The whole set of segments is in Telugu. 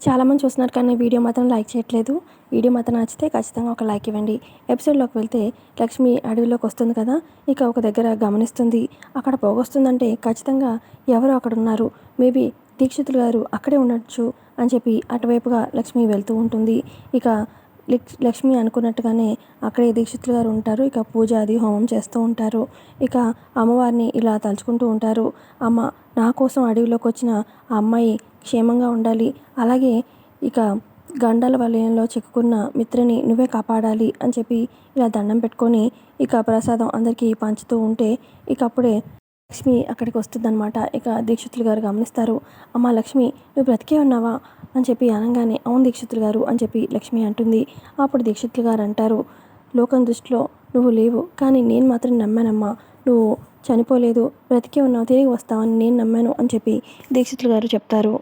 చాలామంది చూస్తున్నారు కానీ వీడియో మాత్రం లైక్ చేయట్లేదు. వీడియో మాత్రం నచ్చితే ఖచ్చితంగా ఒక లైక్ ఇవ్వండి. ఎపిసోడ్‌లోకి వెళ్తే లక్ష్మి అడవిలోకి వస్తుంది కదా! ఇక ఒక దగ్గర గమనిస్తుంది. అక్కడ పొగొస్తుందంటే ఖచ్చితంగా ఎవరో అక్కడున్నారు. మేబీ దీక్షితులు గారు అక్కడే ఉండొచ్చు అని చెప్పి అటువైపుగా లక్ష్మి వెళ్తూ ఉంటుంది. ఇక లక్ష్మి అనుకున్నట్టుగానే అక్కడే దీక్షితులు గారు ఉంటారు. ఇక పూజ అది హోమం చేస్తూ ఉంటారు. ఇక అమ్మవారిని ఇలా తలుచుకుంటూ ఉంటారు. అమ్మ, నా కోసం అడవిలోకి వచ్చిన ఆ అమ్మాయి క్షేమంగా ఉండాలి. అలాగే ఇక గండాల వలయంలో చిక్కుకున్న మిత్రని నువ్వే కాపాడాలి అని చెప్పి ఇలా దండం పెట్టుకొని ఇక ప్రసాదం అందరికీ పంచుతూ ఉంటే ఇక అప్పుడే లక్ష్మి అక్కడికి వస్తుందన్నమాట. ఇక దీక్షితులు గారు గమనిస్తారు. అమ్మ లక్ష్మి, నువ్వు బ్రతికే ఉన్నావా అని చెప్పి అనగానే, అవును దీక్షితులు గారు అని చెప్పి లక్ష్మి అంటుంది. అప్పుడు దీక్షితులు గారు అంటారు, లోకం దృష్టిలో నువ్వు లేవు, కానీ నేను మాత్రం నమ్మానమ్మా. నువ్వు చనిపోలేదు, బ్రతికే ఉన్నావు, తిరిగి వస్తావని నేను నమ్మాను అని చెప్పి దీక్షితులు గారు చెప్తారు.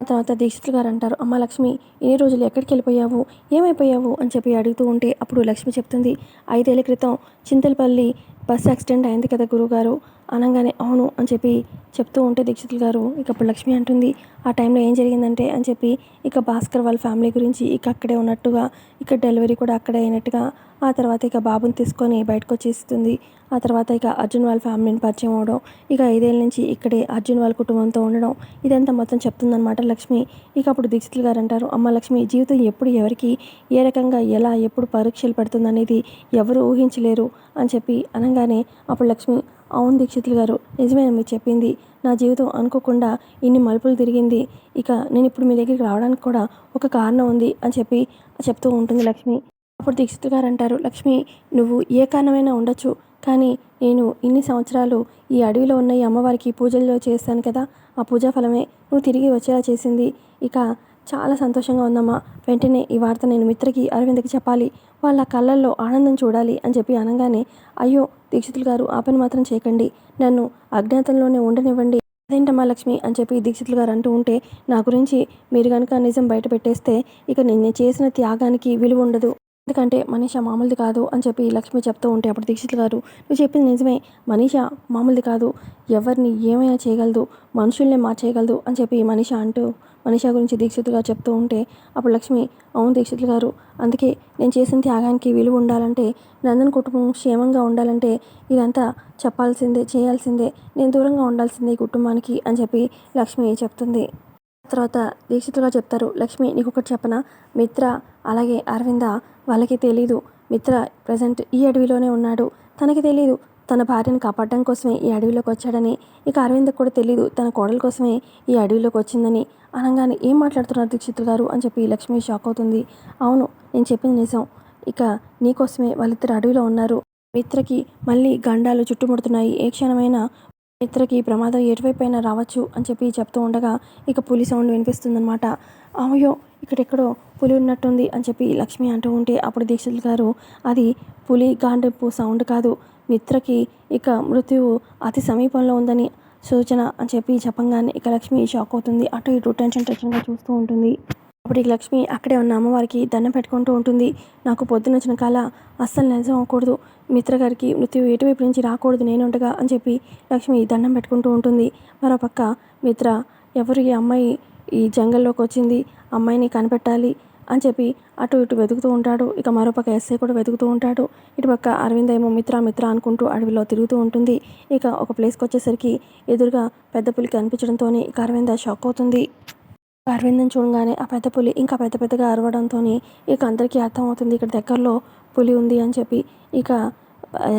ఆ తర్వాత దీక్షితులు గారు అంటారు, అమ్మ లక్ష్మి, ఎన్ని రోజులు ఎక్కడికి వెళ్ళిపోయావు, ఏమైపోయావు అని చెప్పి అడుగుతూ ఉంటే అప్పుడు లక్ష్మి చెప్తుంది, 5 ఏళ్ల క్రితం చింతలపల్లి బస్ యాక్సిడెంట్ అయింది కదా గురువుగారు అనగానే, అవును అని చెప్పి చెప్తూ ఉంటే దీక్షితులు గారు ఇక అప్పుడు లక్ష్మి అంటుంది, ఆ టైంలో ఏం జరిగిందంటే అని చెప్పి ఇక భాస్కర్ వాళ్ళ ఫ్యామిలీ గురించి ఇక అక్కడే ఉన్నట్టుగా, ఇక డెలివరీ కూడా అక్కడే అయినట్టుగా, ఆ తర్వాత ఇక బాబుని తీసుకొని బయటకు వచ్చేస్తుంది. ఆ తర్వాత ఇక అర్జున్ వాళ్ళ ఫ్యామిలీని పరిచయం అవడం, ఇక 5 ఏళ్ళ నుంచి ఇక్కడే అర్జున్ వాళ్ళ కుటుంబంతో ఉండడం, ఇదంతా మొత్తం చెప్తుందనమాట లక్ష్మి. ఇక అప్పుడు దీక్షితులు గారు అంటారు, అమ్మ లక్ష్మి, జీవితం ఎప్పుడు ఎవరికి ఏ రకంగా ఎలా ఎప్పుడు పరీక్షలు పెడుతుందనేది ఎవరు ఊహించలేరు అని చెప్పి అనగానే అప్పుడు లక్ష్మి, అవును దీక్షితులు గారు, నిజమే మీరు చెప్పింది, నా జీవితం అనుకోకుండా ఇన్ని మలుపులు తిరిగింది. ఇక నేను ఇప్పుడు మీ దగ్గరికి రావడానికి కూడా ఒక కారణం ఉంది అని చెప్పి చెప్తూ ఉంటుంది లక్ష్మి. అప్పుడు దీక్షితులు గారు అంటారు, లక్ష్మి, నువ్వు ఏ కారణమైనా ఉండొచ్చు, కానీ నేను ఇన్ని సంవత్సరాలు ఈ అడవిలో ఉన్న ఈ అమ్మవారికి పూజల్లో చేశాను కదా, ఆ పూజా ఫలమే నువ్వు తిరిగి వచ్చేలా చేసింది. ఇక చాలా సంతోషంగా ఉందమ్మా. వెంటనే ఈ వార్త నేను మిత్రకి, అరవింద్కి చెప్పాలి. వాళ్ళ కళ్ళల్లో ఆనందం చూడాలి అని చెప్పి అనగానే, అయ్యో దీక్షితులు గారు, ఆ పని మాత్రం చేయకండి, నన్ను అజ్ఞాతంలోనే ఉండనివ్వండి. అదేంటమ్మా లక్ష్మి అని చెప్పి దీక్షితులు గారు అంటూ ఉంటే, నా గురించి మీరు కనుక నిజం బయట పెట్టేస్తే ఇక నేను చేసిన త్యాగానికి విలువ ఉండదు. ఎందుకంటే మనీషా మామూలుది కాదు అని చెప్పి లక్ష్మి చెప్తూ ఉంటే అప్పుడు దీక్షితులు గారు, నువ్వు చెప్పింది నిజమే, మనీషా మామూలుది కాదు, ఎవరిని ఏమైనా చేయగలదు, మనుషుల్నే మార్చేయగలదు అని చెప్పి మనీషా గురించి దీక్షితులు గారు చెప్తూ ఉంటే అప్పుడు లక్ష్మి, అవును దీక్షితులు గారు, అందుకే నేను చేసిన త్యాగానికి విలువ ఉండాలంటే, నందన్ కుటుంబం క్షేమంగా ఉండాలంటే ఇదంతా చెప్పాల్సిందే, చేయాల్సిందే, నేను దూరంగా ఉండాల్సిందే ఈ కుటుంబానికి అని చెప్పి లక్ష్మి చెప్తుంది. తర్వాత దీక్షితులుగా చెప్తారు, లక్ష్మి నీకొకటి చెప్పనా, మిత్ర అలాగే అరవింద వాళ్ళకి తెలీదు, మిత్ర ప్రజెంట్ ఈ అడవిలోనే ఉన్నాడు, తనకి తెలీదు తన భార్యను కాపాడడం కోసమే ఈ అడవిలోకి వచ్చాడని, ఇక అరవిందకు కూడా తెలీదు తన కోడల కోసమే ఈ అడవిలోకి వచ్చిందని అనగానే, ఏం మాట్లాడుతున్నారు దీక్షితులు గారు అని చెప్పి లక్ష్మి షాక్ అవుతుంది. అవును, నేను చెప్పింది నిజం, ఇక నీకోసమే వాళ్ళిద్దరు అడవిలో ఉన్నారు. మిత్రకి మళ్ళీ గండాలు చుట్టుముడుతున్నాయి, ఏ క్షణమైనా మిత్రకి ప్రమాదం ఎటువైపైనా రావచ్చు అని చెప్పి చెప్తూ ఉండగా ఇక పులి సౌండ్ వినిపిస్తుందన్నమాట. అయ్యో, ఇక్కడెక్కడో పులి ఉన్నట్టుంది అని చెప్పి లక్ష్మి అంటూ ఉంటే అప్పుడు దీక్షితులు గారు, అది పులి గాండెపు సౌండ్ కాదు, మిత్రకి ఇక మృత్యువు అతి సమీపంలో ఉందని సూచన అని చెప్పి చెప్పంగానే ఇక లక్ష్మి షాక్ అవుతుంది. అటు ఇటు టెన్షన్గా చూస్తూ ఉంటుంది. అప్పుడు ఇక లక్ష్మి అక్కడే ఉన్న అమ్మవారికి దండం పెట్టుకుంటూ ఉంటుంది. నాకు పొద్దునొచ్చిన కళ అస్సలు నిజం అవ్వకూడదు, మిత్రగారికి మృత్యువు ఎటువైపు నుంచి రాకూడదు నేనుండగా అని చెప్పి లక్ష్మి దండం పెట్టుకుంటూ ఉంటుంది. మరోపక్క మిత్ర, ఎవరు ఈ అమ్మాయి ఈ జంగల్లోకి వచ్చింది, అమ్మాయిని కనిపెట్టాలి అని చెప్పి అటు ఇటు వెతుకుతూ ఉంటాడు. ఇక మరోపక్క ఎస్ఐ కూడా వెతుకుతూ ఉంటాడు. ఇటుపక్క అరవింద్ ఏమో మిత్ర మిత్ర అనుకుంటూ అడవిలో తిరుగుతూ ఉంటుంది. ఇక ఒక ప్లేస్కి వచ్చేసరికి ఎదురుగా పెద్ద పులి కనిపించడంతో ఇక అరవింద షాక్ అవుతుంది. అరవింద్ని చూడగానే ఆ పెద్ద పులి ఇంకా పెద్ద పెద్దగా అరవడంతో ఇక అందరికీ అర్థమవుతుంది ఇక్కడ దగ్గరలో పులి ఉంది అని చెప్పి. ఇక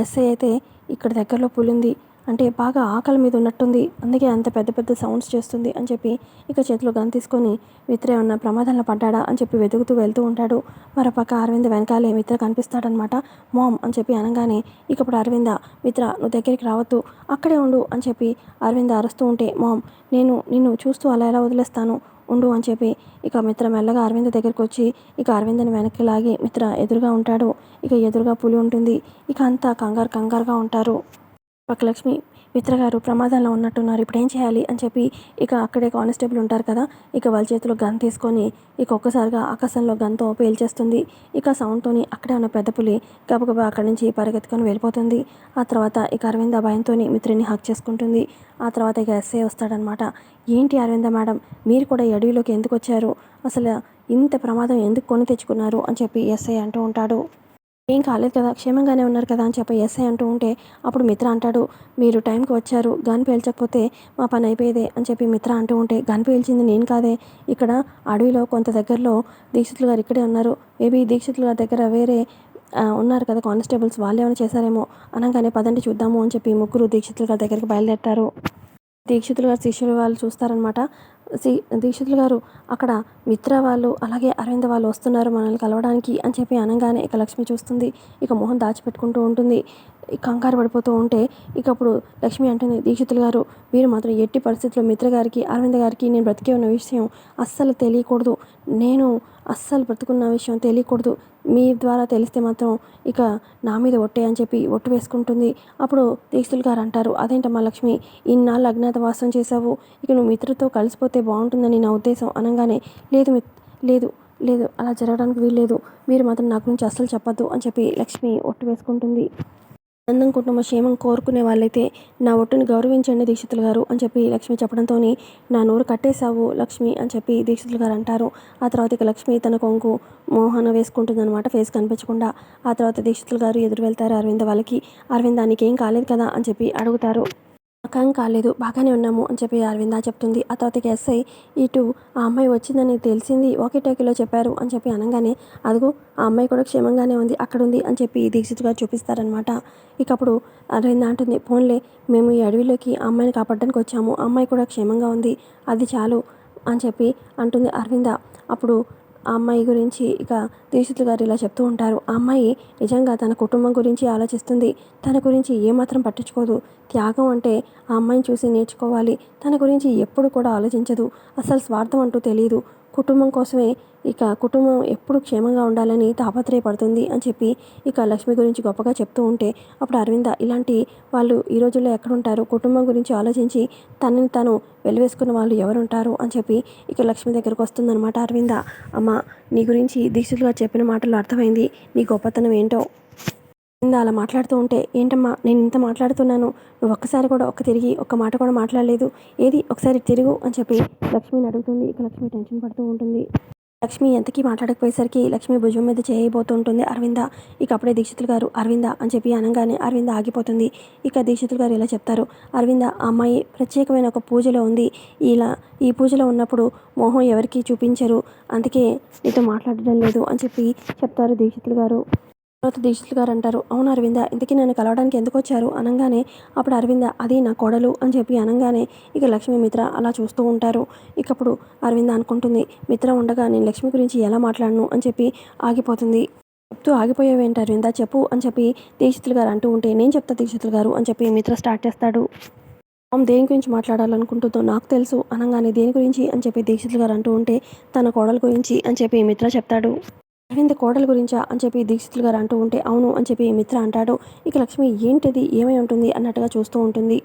ఎస్ఐ అయితే, ఇక్కడ దగ్గరలో పులి ఉంది అంటే బాగా ఆకలి మీద ఉన్నట్టుంది, అందుకే అంత పెద్ద పెద్ద సౌండ్స్ చేస్తుంది అని చెప్పి ఇక చేతిలో గన్ తీసుకొని మిత్ర ఏమన్నా ప్రమాదంలో పడ్డాడా అని చెప్పి వెతుకుతూ వెళ్తూ ఉంటాడు. మరోపక్క అరవింద్ వెనకాలే మిత్ర కనిపిస్తాడనమాట. మామ్ అని చెప్పి అనగానే ఇక ఇప్పుడు అరవింద, మిత్ర నువ్వు దగ్గరికి రావద్దు, అక్కడే ఉండు అని చెప్పి అరవింద అరుస్తూ ఉంటే, మామ్ నేను నిన్ను చూస్తూ అలా ఎలా వదిలేస్తాను, ఉండు అని చెప్పి ఇక మిత్ర మెల్లగా అరవింద్ దగ్గరికి వచ్చి ఇక అరవింద్ని వెనక్కి లాగి మిత్ర ఎదురుగా ఉంటాడు. ఇక ఎదురుగా పులి ఉంటుంది. ఇక అంతా కంగారుగా ఉంటారు. పక్క లక్ష్మి, మిత్ర గారు ప్రమాదంలో ఉన్నట్టున్నారు, ఇప్పుడు ఏం చేయాలి అని చెప్పి ఇక అక్కడే కానిస్టేబుల్ ఉంటారు కదా, ఇక వాళ్ళ చేతిలో గన్ తీసుకొని ఇక ఒక్కసారిగా ఆకాశంలో గన్తో పేల్చేస్తుంది. ఇక సౌండ్తోని అక్కడే ఉన్న పెద్ద పులి గబగబా అక్కడి నుంచి పరిగెత్తుకొని వెళ్ళిపోతుంది. ఆ తర్వాత ఇక అరవింద భయంతోని మిత్రుని హక్ చేసుకుంటుంది. ఆ తర్వాత ఇక ఎస్ఐ వస్తాడనమాట. ఏంటి అరవింద మేడం, మీరు కూడా ఈ అడవిలోకి ఎందుకు వచ్చారు, అసలు ఇంత ప్రమాదం ఎందుకు కొని తెచ్చుకున్నారు అని చెప్పి ఎస్ఐ అంటూ ఉంటాడు. ఏం కాలేదు కదా, క్షేమంగానే ఉన్నారు కదా అని చెప్పి ఎస్ఐ అంటూ ఉంటే అప్పుడు మిత్ర అంటాడు, మీరు టైంకి వచ్చారు, గన్ పేల్చకపోతే మా పని అయిపోయేదే అని చెప్పి మిత్ర అంటూ ఉంటే, గన్ పేల్చింది నేను కాదే, ఇక్కడ అడవిలో కొంత దగ్గరలో దీక్షితులు గారు ఇక్కడే ఉన్నారు, మేబీ దీక్షితులు గారి దగ్గర వేరే ఉన్నారు కదా కానిస్టేబుల్స్, వాళ్ళు ఏమైనా చేశారేమో అనగానే పదండి చూద్దాము అని చెప్పి ముగ్గురు దీక్షితులు గారి దగ్గరికి బయలుదేరుతారు. దీక్షితులు గారు శిష్యులు వాళ్ళు చూస్తారనమాట. దీక్షితులు గారు అక్కడ మిత్ర వాళ్ళు అలాగే అరవింద వాళ్ళు వస్తున్నారు మనల్ని కలవడానికి అని చెప్పి అనగానే ఇక లక్ష్మి చూస్తుంది. ఇక మొహం దాచిపెట్టుకుంటూ ఉంటుంది. కంగారు పడిపోతూ ఉంటే ఇక అప్పుడు లక్ష్మి అంటుంది, దీక్షితులు గారు మీరు మాత్రం ఎట్టి పరిస్థితుల్లో మిత్ర గారికి అరవింద గారికి నేను బ్రతికే ఉన్న విషయం అస్సలు తెలియకూడదు, నేను అస్సలు బ్రతుకున్న విషయం తెలియకూడదు, మీ ద్వారా తెలిస్తే మాత్రం ఇక నా మీద ఒట్టే అని చెప్పి ఒట్టు వేసుకుంటుంది. అప్పుడు దీక్షితులు గారు అంటారు, అదేంటమ్మా లక్ష్మి, ఇన్నాళ్ళు అజ్ఞాతవాసం చేశావు, ఇక నువ్వు మిత్రతో కలిసిపోతే బాగుంటుందని నా ఉద్దేశం అనగానే, లేదు లేదు లేదు అలా జరగడానికి వీల్లేదు, మీరు మాత్రం నా గురించి అస్సలు చెప్పొద్దు అని చెప్పి లక్ష్మి ఒట్టు వేసుకుంటుంది. ఆనందం కుటుంబ క్షేమం కోరుకునే వాళ్ళైతే నా ఒట్టుని గౌరవించండి దీక్షితులు గారు అని చెప్పి లక్ష్మి చెప్పడంతో, నా నోరు కట్టేశావు లక్ష్మి అని చెప్పి దీక్షితులు గారు అంటారు. ఆ తర్వాత ఇక లక్ష్మి తన కొంగు మోహన వేసుకుంటుంది అనమాట, ఫేస్ కనిపించకుండా. ఆ తర్వాత దీక్షితులు గారు ఎదురు వెళ్తారు అరవింద వాళ్ళకి. అరవింద నీకేం కాలేదు కదా అని చెప్పి అడుగుతారు. నాకేం కాలేదు, బాగానే ఉన్నాము అని చెప్పి అరవింద చెప్తుంది. ఆ తర్వాత ఎస్ఐ ఇటు ఆ అమ్మాయి వచ్చిందని తెలిసింది, వాకీ టాకీలో చెప్పారు అని చెప్పి అనగానే, అదిగో ఆ అమ్మాయి కూడా క్షేమంగానే ఉంది, అక్కడ ఉంది అని చెప్పి దీక్షిత్ గారు చూపిస్తారనమాట. ఇక అప్పుడు అరవింద అంటుంది, పోన్లే మేము ఈ అడవిలోకి ఆ అమ్మాయిని కాపాడడానికి వచ్చాము, ఆ అమ్మాయి కూడా క్షేమంగా ఉంది, అది చాలు అని చెప్పి అంటుంది అరవింద. అప్పుడు ఆ అమ్మాయి గురించి ఇక దీక్షితులు గారు ఇలా చెప్తూ ఉంటారు, ఆ అమ్మాయి నిజంగా తన కుటుంబం గురించి ఆలోచిస్తుంది, తన గురించి ఏమాత్రం పట్టించుకోదు, త్యాగం అంటే ఆ అమ్మాయిని చూసి నేర్చుకోవాలి, తన గురించి ఎప్పుడు కూడా ఆలోచించదు, అసలు స్వార్థం అంటూ తెలియదు, కుటుంబం కోసమే, ఇక కుటుంబం ఎప్పుడు క్షేమంగా ఉండాలని తాపత్రయపడుతుంది అని చెప్పి ఇక లక్ష్మి గురించి గొప్పగా చెప్తూ ఉంటే అప్పుడు అరవింద, ఇలాంటి వాళ్ళు ఈ రోజుల్లో ఎక్కడుంటారు, కుటుంబం గురించి ఆలోచించి తనని తాను వెలివేసుకున్న వాళ్ళు ఎవరుంటారు అని చెప్పి ఇక లక్ష్మి దగ్గరకు వస్తుందన్నమాట అరవింద. అమ్మ, నీ గురించి దీక్షితులు గారు చెప్పిన మాటలు అర్థమైంది, నీ గొప్పతనం ఏంటో. అలా మాట్లాడుతూ ఉంటే, ఏంటమ్మా నేను ఇంత మాట్లాడుతున్నాను, నువ్వు ఒక్కసారి కూడా తిరిగి ఒక్క మాట కూడా మాట్లాడలేదు, ఏది ఒకసారి తిరుగు అని చెప్పి లక్ష్మిని అడుగుతుంది. ఇక లక్ష్మి టెన్షన్ పడుతూ ఉంటుంది. లక్ష్మి ఎంతకీ మాట్లాడకపోయేసరికి లక్ష్మి భుజం మీద చేయబోతుంటుంది అరవింద. ఇక అప్పుడే దీక్షితులు గారు అరవింద అని చెప్పి అనగానే అరవింద ఆగిపోతుంది. ఇక దీక్షితులు గారు ఇలా చెప్తారు, అరవింద ఆ అమ్మాయి ప్రత్యేకమైన ఒక పూజలో ఉంది, ఇలా ఈ పూజలో ఉన్నప్పుడు మోహం ఎవరికీ చూపించరు, అందుకే నీతో మాట్లాడడం లేదు అని చెప్పి చెప్తారు దీక్షితులు గారు. తర్వాత దీక్షితులు గారు అంటారు, అవును అరవింద, ఇంతకీ నన్ను కలవడానికి ఎందుకు వచ్చారు అనగానే అప్పుడు అరవింద, అది నా కోడలు అని చెప్పి అనగానే ఇక లక్ష్మి మిత్ర అలా చూస్తూ ఉంటారు. ఇకప్పుడు అరవింద అనుకుంటుంది, మిత్ర ఉండగా నేను లక్ష్మి గురించి ఎలా మాట్లాడను అని చెప్పి ఆగిపోతుంది. చెప్తూ ఆగిపోయావేంటి అరవింద, చెప్పు అని చెప్పి దీక్షితులు గారు అంటూ ఉంటే, నేను చెప్తా దీక్షితులు గారు అని చెప్పి మిత్ర స్టార్ట్ చేస్తాడు. దేని గురించి మాట్లాడాలనుకుంటుందో నాకు తెలుసు అనగానే, దేని గురించి అని చెప్పి దీక్షితులు గారు అంటూ ఉంటే, తన కోడలు గురించి అని చెప్పి మిత్ర చెప్తాడు. అరవింద్ కోడల గురించా అని చెప్పి దీక్షితులు గారు అంటూ ఉంటే, అవును అని చెప్పి మిత్ర అంటాడు. ఇక లక్ష్మి ఏంటిది, ఏమై ఉంటుంది అన్నట్టుగా చూస్తూ ఉంటుంది.